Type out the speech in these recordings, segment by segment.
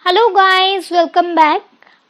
Hello guys, welcome back.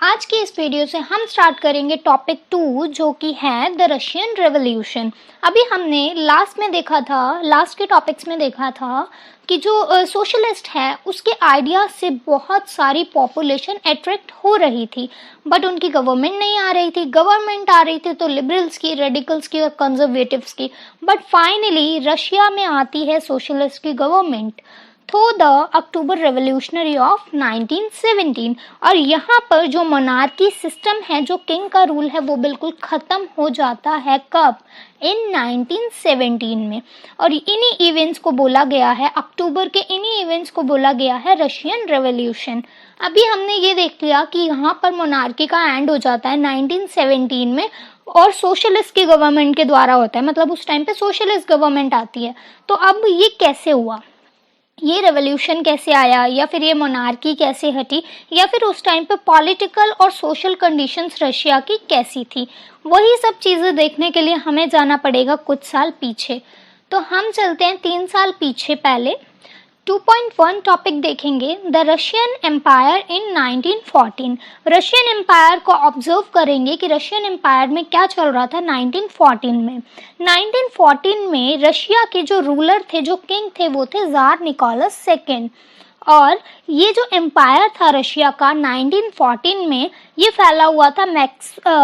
आज की इस वीडियो से हम स्टार्ट करेंगे टॉपिक 2 जो कि है द रशियन रेवोल्यूशन। अभी हमने लास्ट के टॉपिक्स में देखा था कि जो सोशलिस्ट है उसके आइडिया से बहुत सारी पॉपुलेशन अट्रैक्ट हो रही थी, बट उनकी गवर्नमेंट नहीं आ रही थी। गवर्नमेंट आ रही थी तो लिबरल्स की, रेडिकल्स की और कंजर्वेटिव्स की, बट फाइनली रशिया में आती है सोशलिस्ट की government through the October revolutionary of 1917। और यहाँ पर जो मोनार्की सिस्टम है, जो किंग का रूल है, वो बिल्कुल ख़त्म हो जाता है। कब? इन 1917 में। और इन्हीं इवेंट्स को बोला गया है, अक्टूबर के इन्हीं इवेंट्स को बोला गया है रशियन रेवोल्यूशन। अभी हमने ये देख लिया कि यहाँ पर मोनार्की का एंड हो जाता है 1917 में और सोशलिस्ट की गवर्नमेंट के द्वारा होता है, मतलब उस टाइम पे सोशलिस्ट गवर्नमेंट आती है। तो अब ये कैसे हुआ, ये रेवोल्यूशन कैसे आया, या फिर ये मोनार्की कैसे हटी, या फिर उस टाइम पे पॉलिटिकल और सोशल कंडीशंस रशिया की कैसी थी, वही सब चीज़ें देखने के लिए हमें जाना पड़ेगा कुछ साल पीछे। तो हम चलते हैं 3 साल पीछे। पहले 2.1 टॉपिक देखेंगे, the Russian empire in 1914। Russian empire को ऑब्जर्व करेंगे कि रशियन एम्पायर में क्या चल रहा था 1914 में। 1914 में रशिया के जो रूलर थे, जो किंग थे, वो थे ज़ार निकोलस सेकेंड। और ये जो एम्पायर था रशिया का 1914 में, ये फैला हुआ था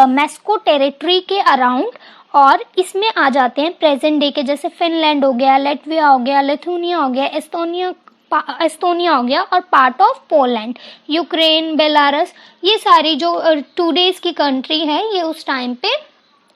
मैस्को टेरिटरी के अराउंड। और इसमें आ जाते हैं प्रेजेंट डे के, जैसे फिनलैंड हो गया, लेटविया हो गया, लिथुनिया हो गया, एस्टोनिया हो गया और part of Poland, Ukraine, Belarus, ये सारी जो टुडेज की कंट्री है, ये उस टाइम पे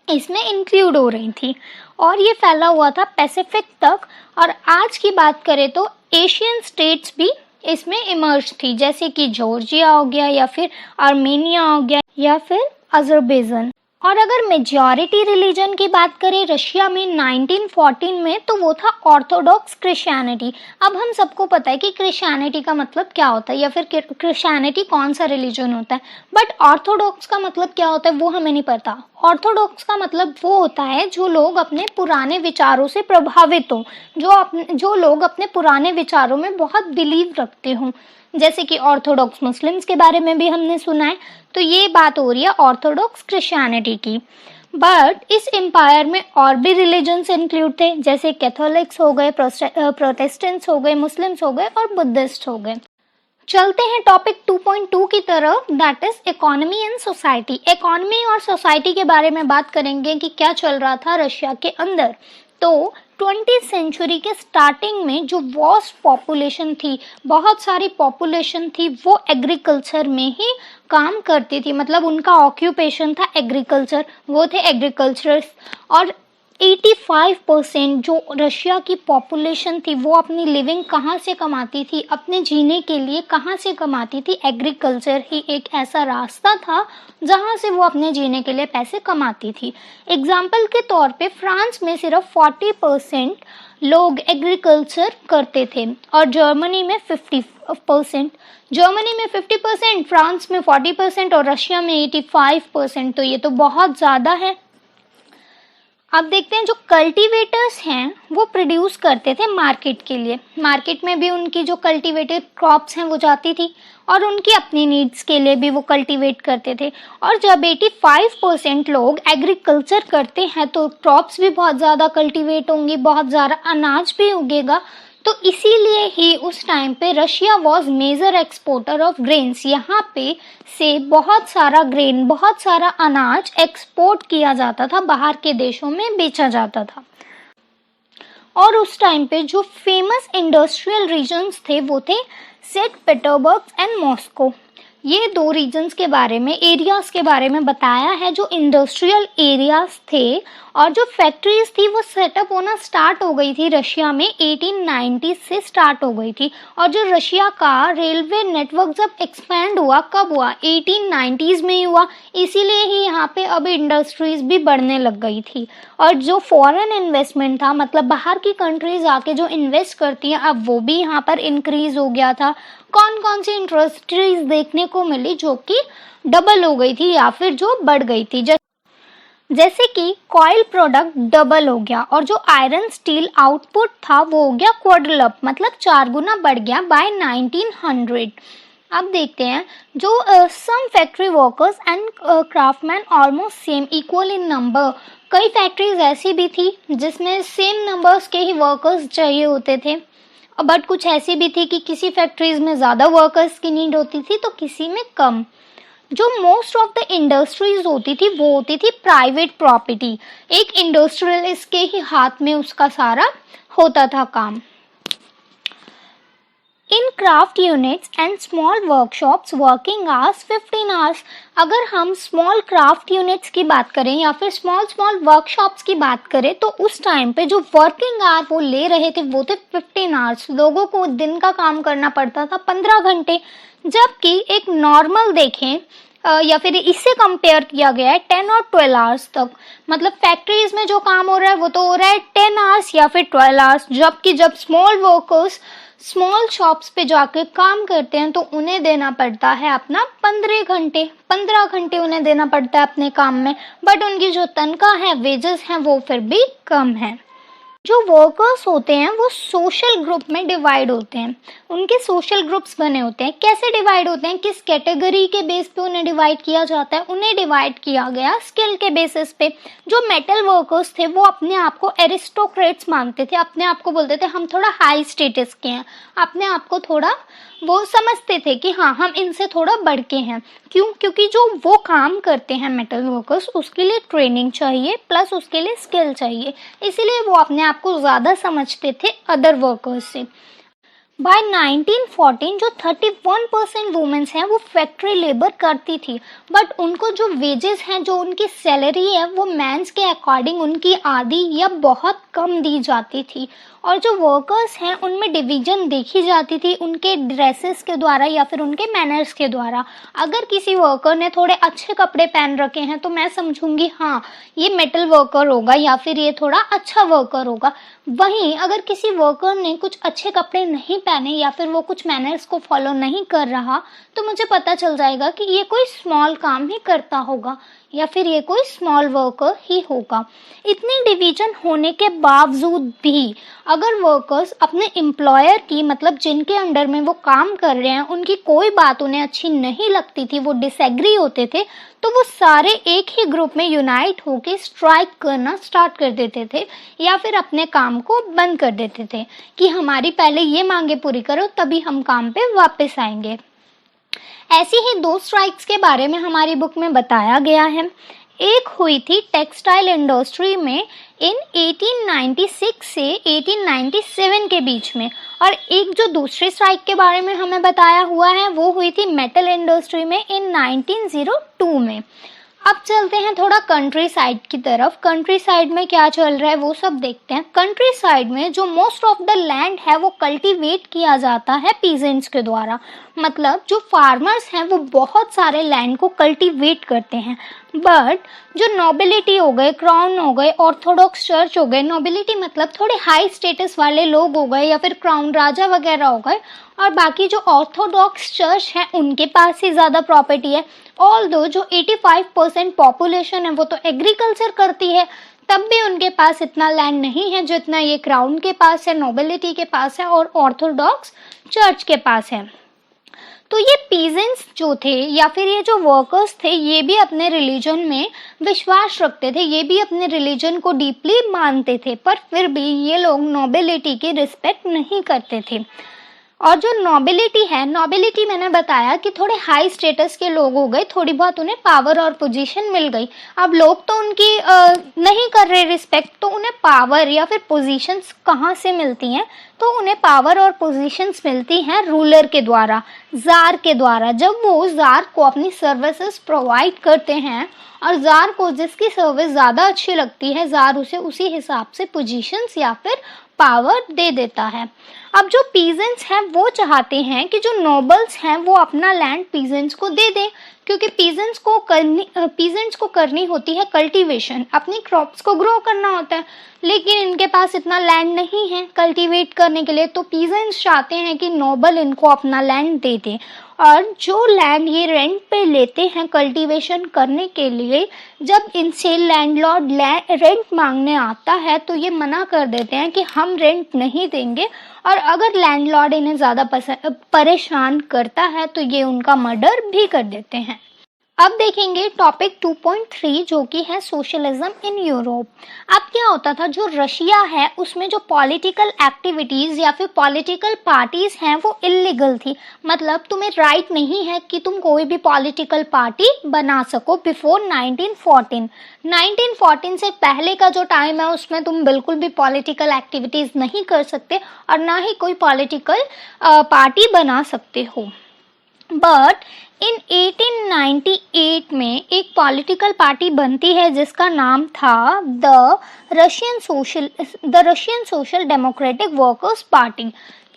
इसमें इंक्लूड हो रही थी। और ये फैला हुआ था पैसिफिक तक। और आज की बात करें तो एशियन स्टेट्स भी इसमें इमर्ज थी, जैसे कि जॉर्जिया हो गया, या फिर आर्मेनिया हो गया, या फिर अजरबैजान। और अगर मेजॉरिटी रिलीजन की बात करें रशिया में 1914 में, तो वो था ऑर्थोडॉक्स क्रिश्चियनिटी। अब हम सबको पता है कि क्रिश्चियनिटी का मतलब क्या होता है, या फिर क्रिश्चियनिटी कौन सा रिलीजन होता है, बट ऑर्थोडॉक्स का मतलब क्या होता है वो हमें नहीं पता। ऑर्थोडॉक्स का मतलब वो होता है जो लोग अपने पुराने विचारों से प्रभावित हों, जो लोग अपने पुराने विचारों में बहुत बिलीव रखते हों, जैसे कि ऑर्थोडॉक्स मुस्लिम्स के बारे में भी हमने सुना है। तो ये बात हो रही है ऑर्थोडॉक्स क्रिश्चियनिटी की। बट इस एम्पायर में और भी रिलीजन्स इंक्लूड थे, जैसे कैथोलिक्स हो गए, प्रोटेस्टेंट्स हो गए, मुस्लिम्स हो गए और बुद्धिस्ट हो गए। चलते हैं टॉपिक 2.2 की तरफ, that is economy and society. Economy और सोसाइटी के बारे में बात करेंगे कि क्या चल रहा था रशिया के अंदर। तो 20th सेंचुरी के स्टार्टिंग में जो वॉस्ट पॉपुलेशन थी, बहुत सारी पॉपुलेशन थी, वो एग्रीकल्चर में ही काम करती थी, मतलब उनका ऑक्यूपेशन था एग्रीकल्चर, वो थे एग्रीकल्चरर्स। और 85% जो रशिया की पॉपुलेशन थी वो अपनी लिविंग कहाँ से कमाती थी, अपने जीने के लिए कहाँ से कमाती थी? एग्रीकल्चर ही एक ऐसा रास्ता था जहाँ से वो अपने जीने के लिए पैसे कमाती थी। एग्जाम्पल के तौर पे फ्रांस में सिर्फ 40% लोग एग्रीकल्चर करते थे और जर्मनी में 50%। जर्मनी में 50%, फ्रांस में 40% और रशिया में 85%। तो ये तो बहुत ज़्यादा है। अब देखते हैं जो कल्टीवेटर्स हैं वो प्रोड्यूस करते थे मार्केट के लिए। मार्केट में भी उनकी जो कल्टीवेटेड क्रॉप्स हैं वो जाती थी और उनकी अपनी नीड्स के लिए भी वो कल्टीवेट करते थे। और जब 85% लोग एग्रीकल्चर करते हैं तो क्रॉप्स भी बहुत ज़्यादा कल्टीवेट होंगी, बहुत ज़्यादा अनाज भी उगेगा। तो इसीलिए ही उस टाइम पे Russia was major exporter of grains. यहाँ पे से बहुत सारा ग्रेन, बहुत सारा अनाज एक्सपोर्ट किया जाता था, बाहर के देशों में बेचा जाता था। और उस टाइम पे जो फेमस इंडस्ट्रियल रीजन्स थे वो थे सेंट पीटर्सबर्ग एंड मॉस्को। ये 2 रीजन्स के बारे में, एरियाज के बारे में बताया है जो इंडस्ट्रियल एरियाज थे। और जो फैक्ट्रीज थी वो सेटअप होना स्टार्ट हो गई थी रशिया में 1890 से स्टार्ट हो गई थी। और जो रशिया का रेलवे नेटवर्क जब एक्सपैंड हुआ, कब हुआ? 1890s में ही हुआ। इसीलिए ही यहाँ पे अब इंडस्ट्रीज भी बढ़ने लग गई थी। और जो फॉरेन इन्वेस्टमेंट था, मतलब बाहर की कंट्रीज आके जो इन्वेस्ट करती हैं, अब वो भी यहाँ पर इंक्रीज हो गया था। कौन कौन सी इंडस्ट्रीज देखने को मिली जो कि डबल हो गई थी या फिर जो बढ़ गई थी? जैसे कि कॉयल प्रोडक्ट डबल हो गया और जो आयरन स्टील आउटपुट था वो हो गया क्वाड्रपल, मतलब 4 गुना बढ़ गया बाय 1900। अब देखते हैं जो some factory workers and craftsman almost same equal in number. कई फैक्ट्रीज ऐसी भी थी जिसमें सेम नंबर्स के ही वर्कर्स चाहिए होते थे, बट कुछ ऐसी भी थी कि किसी फैक्ट्रीज में ज़्यादा वर्कर्स की नीड होती थी तो किसी में कम। जो मोस्ट ऑफ द इंडस्ट्रीज होती थी वो होती थी प्राइवेट प्रॉपर्टी। एक इंडस्ट्रियलिस्ट के ही हाथ में उसका सारा होता था काम। इन craft units and small workshops working hours 15 hours. अगर हम स्मॉल क्राफ्ट यूनिट्स की बात करें या फिर स्मॉल वर्कशॉप्स की बात करें तो उस टाइम पे जो वर्किंग आवर वो ले रहे थे वो थे 15 आवर्स। लोगों को दिन का काम करना पड़ता था 15 घंटे, जबकि एक नॉर्मल देखें या फिर इससे कंपेयर किया गया है 10 और 12 आवर्स तक। मतलब फैक्ट्रीज में जो काम हो रहा है वो तो हो रहा है 10 आवर्स या फिर 12 आवर्स, जबकि जब स्मॉल वर्कर्स स्मॉल शॉप्स पे जाके काम करते हैं तो उन्हें देना पड़ता है अपना 15 घंटे उन्हें देना पड़ता है अपने काम में, बट उनकी जो तनख्वाह है, वेजेस हैं, वो फिर भी कम है। जो वर्कर्स होते हैं वो सोशल ग्रुप में डिवाइड होते हैं, उनके सोशल ग्रुप्स बने होते हैं। कैसे डिवाइड होते हैं, किस कैटेगरी के बेस पे उन्हें डिवाइड किया जाता है? उन्हें डिवाइड किया गया स्किल के बेसिस पे। जो मेटल वर्कर्स थे वो अपने आप को एरिस्टोक्रेट्स मानते थे, अपने आप को बोलते थे हम थोड़ा हाई स्टेटस के हैं, अपने आप को थोड़ा वो समझते थे कि हाँ हम इनसे थोड़ा बढ़ के हैं। क्यों? क्योंकि जो वो काम करते हैं मेटल वर्कर्स उसके लिए ट्रेनिंग चाहिए प्लस उसके लिए स्किल चाहिए, इसीलिए वो अपने आप को ज़्यादा समझते थे अदर वर्कर्स से। बाय 1914 जो 31% वुमेन्स हैं वो फैक्ट्री लेबर करती थी, बट उनको जो वेजेस हैं, जो उनकी सैलरी है वो मेंस के अकॉर्डिंग उनकी आधी या बहुत कम दी जाती थी। और जो वर्कर्स हैं उनमें डिवीजन देखी जाती थी उनके ड्रेसेस के द्वारा या फिर उनके मैनर्स के द्वारा। अगर किसी वर्कर ने थोड़े अच्छे कपड़े पहन रखे हैं तो मैं समझूंगी हाँ ये मेटल वर्कर होगा या फिर ये थोड़ा अच्छा वर्कर होगा। वहीं अगर किसी वर्कर ने कुछ अच्छे कपड़े नहीं पहने या फिर वो कुछ मैनर्स को फॉलो नहीं कर रहा तो मुझे पता चल जाएगा कि ये कोई स्मॉल काम ही करता होगा या फिर ये कोई स्मॉल वर्कर ही होगा। इतनी डिवीजन होने के बावजूद भी अगर वर्कर्स अपने एम्प्लॉयर की, मतलब जिनके अंडर में वो काम कर रहे हैं, उनकी कोई बात उन्हें अच्छी नहीं लगती थी, वो डिसएग्री होते थे, तो वो सारे एक ही ग्रुप में यूनाइट होकर स्ट्राइक करना स्टार्ट कर देते थे या फिर अपने काम को बंद कर देते थे कि हमारी पहले ये मांगे पूरी करो तभी हम काम पे वापस आएंगे। ऐसी ही 2 स्ट्राइक्स के बारे में हमारी बुक में बताया गया है। एक हुई थी टेक्सटाइल इंडस्ट्री में इन 1896 से 1897 के बीच में, और एक जो दूसरी स्ट्राइक के बारे में हमें बताया हुआ है वो हुई थी मेटल इंडस्ट्री में इन 1902 में। अब चलते हैं थोड़ा कंट्री साइड की तरफ। कंट्री साइड में क्या चल रहा है वो सब देखते हैं। कंट्री साइड में जो मोस्ट ऑफ द लैंड है वो कल्टीवेट किया जाता है पीजेंट्स के द्वारा। मतलब जो फार्मर्स हैं वो बहुत सारे लैंड को कल्टीवेट करते हैं, बट जो नोबिलिटी हो गए, क्राउन हो गए, ऑर्थोडॉक्स चर्च हो गए, नोबिलिटी मतलब थोड़े हाई स्टेटस वाले लोग हो गए या फिर क्राउन राजा वगैरह हो गए, और बाकी जो ऑर्थोडॉक्स चर्च है उनके पास ही ज़्यादा प्रॉपर्टी है। ऑल्दो जो 85% पॉपुलेशन है वो तो एग्रीकल्चर करती है, तब भी उनके पास इतना लैंड नहीं है जितना ये क्राउन के पास है, नोबिलिटी के पास है और ऑर्थोडॉक्स चर्च के पास है। तो ये पीजेंट्स जो थे या फिर ये जो वर्कर्स थे ये भी अपने रिलीजन में विश्वास रखते थे, ये भी अपने रिलीजन को डीपली मानते थे, पर फिर भी ये लोग नोबिलिटी की रिस्पेक्ट नहीं करते थे। और जो नोबिलिटी है, नोबिलिटी मैंने बताया कि थोड़े हाई स्टेटस के लोग हो गए, थोड़ी बहुत उन्हें पावर और पोजीशन मिल गई। अब लोग तो उनकी नहीं कर रहे रिस्पेक्ट, तो उन्हें पावर या फिर पोजीशंस कहाँ से मिलती हैं? तो उन्हें पावर और पोजीशंस मिलती हैं रूलर के द्वारा, जार के द्वारा। जब वो जार को अपनी सर्विसेज प्रोवाइड करते हैं और जार को जिसकी सर्विस ज़्यादा अच्छी लगती है, जार उसे उसी हिसाब से पोजीशंस या फिर पावर दे देता है। अब जो पीजेंट्स हैं वो चाहते हैं कि जो नोबल्स हैं वो अपना लैंड पीजेंट्स को दे दें, क्योंकि पीजेंट्स को करनी होती है कल्टीवेशन, अपनी क्रॉप्स को ग्रो करना होता है। लेकिन इनके पास इतना लैंड नहीं है कल्टीवेट करने के लिए, तो पीजेंट्स चाहते हैं कि नोबल इनको अपना लैंड दे दे। और जो लैंड ये रेंट पे लेते हैं कल्टीवेशन करने के लिए, जब इनसे लैंडलॉर्ड रेंट मांगने आता है तो ये मना कर देते हैं कि हम रेंट नहीं देंगे, और अगर लैंडलॉर्ड इन्हें ज़्यादा परेशान करता है तो ये उनका मर्डर भी कर देते हैं। अब देखेंगे टॉपिक 2.3 जो कि है सोशलिज्म इन यूरोप। अब क्या होता था, जो रशिया है उसमें जो पॉलिटिकल एक्टिविटीज़ या फिर पॉलिटिकल पार्टीज़ हैं वो इलीगल थी। मतलब तुम्हें राइट नहीं है कि तुम कोई भी पॉलिटिकल पार्टी बना सको बिफोर 1914। 1914 से पहले का जो टाइम है उसमें तुम बिल्कुल भी पॉलिटिकल एक्टिविटीज़ नहीं कर सकते और ना ही कोई पॉलिटिकल पार्टी बना सकते हो। बट इन 1898 में एक पॉलिटिकल पार्टी बनती है जिसका नाम था the Russian social democratic workers party.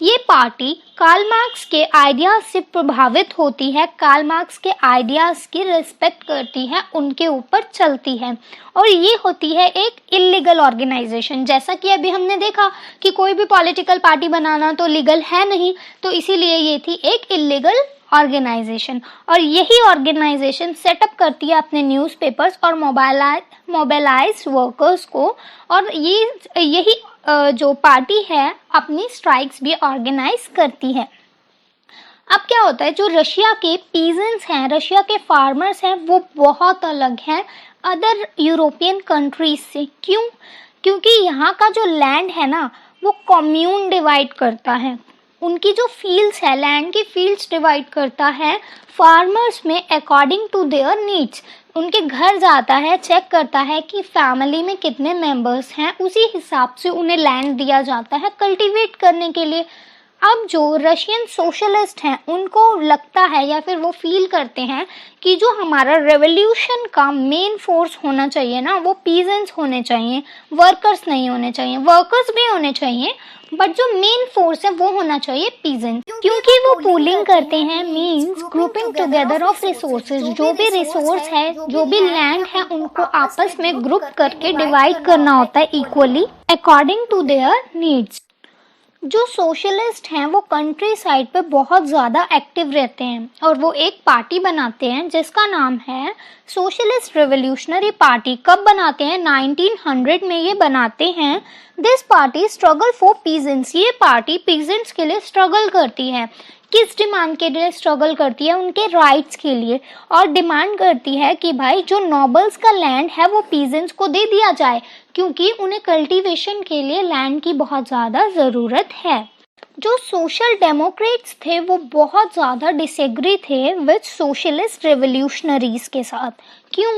ये पार्टी कार्ल मार्क्स के आइडियाज से प्रभावित होती है, कार्ल मार्क्स के आइडियाज की रिस्पेक्ट करती है, उनके ऊपर चलती है, और ये होती है एक इलीगल ऑर्गेनाइजेशन। जैसा कि अभी हमने देखा कि कोई भी पॉलिटिकल पार्टी बनाना तो लीगल है नहीं, तो इसीलिए ये थी एक इलीगल ऑर्गेनाइजेशन। और यही ऑर्गेनाइजेशन सेटअप करती है अपने न्यूज़पेपर्स और मोबाइलाइज वर्कर्स को, और यही जो पार्टी है अपनी स्ट्राइक्स भी ऑर्गेनाइज करती है। अब क्या होता है, जो रशिया के पीजेंट्स हैं, रशिया के फार्मर्स हैं, वो बहुत अलग हैं अदर यूरोपियन कंट्रीज से। क्यों? क्योंकि यहाँ का जो लैंड है ना वो कम्यून डिवाइड करता है। उनकी जो फील्ड्स है, लैंड की फील्ड्स डिवाइड करता है फार्मर्स में अकॉर्डिंग टू देयर नीड्स। उनके घर जाता है, चेक करता है कि फैमिली में कितने मेंबर्स हैं, उसी हिसाब से उन्हें लैंड दिया जाता है कल्टीवेट करने के लिए। अब जो रशियन सोशलिस्ट हैं उनको लगता है या फिर वो फील करते हैं कि जो हमारा रेवोल्यूशन का मेन फोर्स होना चाहिए ना वो पीजेंट्स होने चाहिए, वर्कर्स नहीं होने चाहिए। वर्कर्स भी होने चाहिए बट जो मेन फोर्स है वो होना चाहिए पीजेंट्स, क्योंकि वो पूलिंग करते हैं, means grouping together of resources. जो भी रिसोर्स है, जो भी लैंड है, उनको आपस में ग्रुप करके डिवाइड करना होता है equally according to their needs. जो सोशलिस्ट हैं वो कंट्री साइड पे बहुत ज़्यादा एक्टिव रहते हैं और वो एक पार्टी बनाते हैं जिसका नाम है सोशलिस्ट रिवोल्यूशनरी पार्टी। कब बनाते हैं? 1900 में ये बनाते हैं। This party struggle for peasants. ये पार्टी पीजेंट्स के लिए स्ट्रगल करती है। किस डिमांड के लिए स्ट्रगल करती है? उनके राइट्स के लिए, और डिमांड करती है कि भाई जो नोबल्स का लैंड है वो पीजेंट्स को दे दिया जाए, क्योंकि उन्हें कल्टीवेशन के लिए लैंड की बहुत ज़्यादा ज़रूरत है। जो सोशल डेमोक्रेट्स थे वो बहुत ज़्यादा डिसएग्री थे विद सोशलिस्ट रेवोल्यूशनरीज के साथ। क्यों?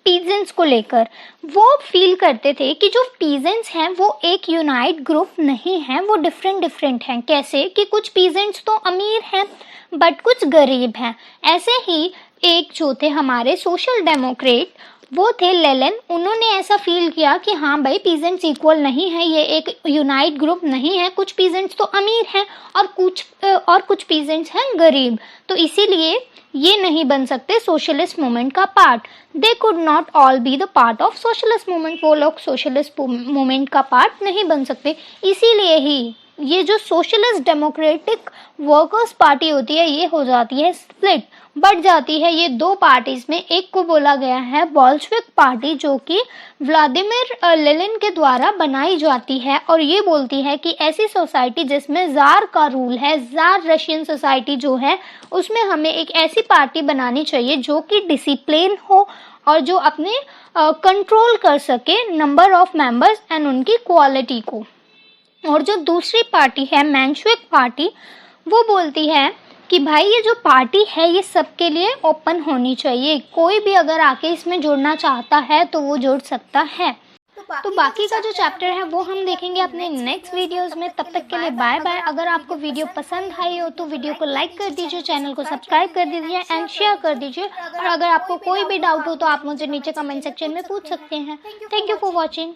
पीजेंट्स को लेकर वो फील करते थे कि जो पीजेंट्स हैं वो एक यूनाइट ग्रुप नहीं है, वो डिफरेंट हैं। कैसे कि कुछ पीजेंट्स तो अमीर हैं बट कुछ गरीब हैं। ऐसे ही एक जो थे हमारे सोशल डेमोक्रेट वो थे लेनिन, उन्होंने ऐसा फील किया कि हाँ भाई पीजेंट्स इक्वल नहीं है, ये एक यूनाइट ग्रुप नहीं है, कुछ पीजेंट्स तो अमीर हैं और कुछ पीजेंट्स हैं गरीब, तो इसीलिए ये नहीं बन सकते सोशलिस्ट मूवमेंट का part. They could not all be the part of socialist movement. वो लोग सोशलिस्ट मूवमेंट का पार्ट नहीं बन सकते। इसीलिए ही ये जो सोशलिस्ट डेमोक्रेटिक वर्कर्स पार्टी होती है ये हो जाती है स्प्लिट, बढ़ जाती है ये दो पार्टीज में। एक को बोला गया है बोल्शेविक पार्टी जो कि व्लादिमीर लेनिन के द्वारा बनाई जाती है और ये बोलती है कि ऐसी सोसाइटी जिसमें जार का रूल है, जार रशियन सोसाइटी जो है उसमें हमें एक ऐसी पार्टी बनानी चाहिए जो कि डिसिप्लिन हो और जो अपने कंट्रोल कर सके नंबर ऑफ मेंबर्स एंड उनकी क्वालिटी को। और जो दूसरी पार्टी है मेंशेविक पार्टी, वो बोलती है कि भाई ये जो पार्टी है ये सबके लिए ओपन होनी चाहिए, कोई भी अगर आके इसमें जुड़ना चाहता है तो वो जुड़ सकता है। तो बाकी का जो चैप्टर है वो हम देखेंगे अपने नेक्स्ट वीडियोस में। तब तक के लिए बाय बाय। अगर आपको वीडियो पसंद आई हो तो वीडियो को लाइक कर दीजिए, चैनल को सब्सक्राइब कर दीजिए एंड शेयर कर दीजिए। और अगर आपको कोई भी डाउट हो तो आप मुझे नीचे कमेंट सेक्शन में पूछ सकते हैं। Thank you for watching.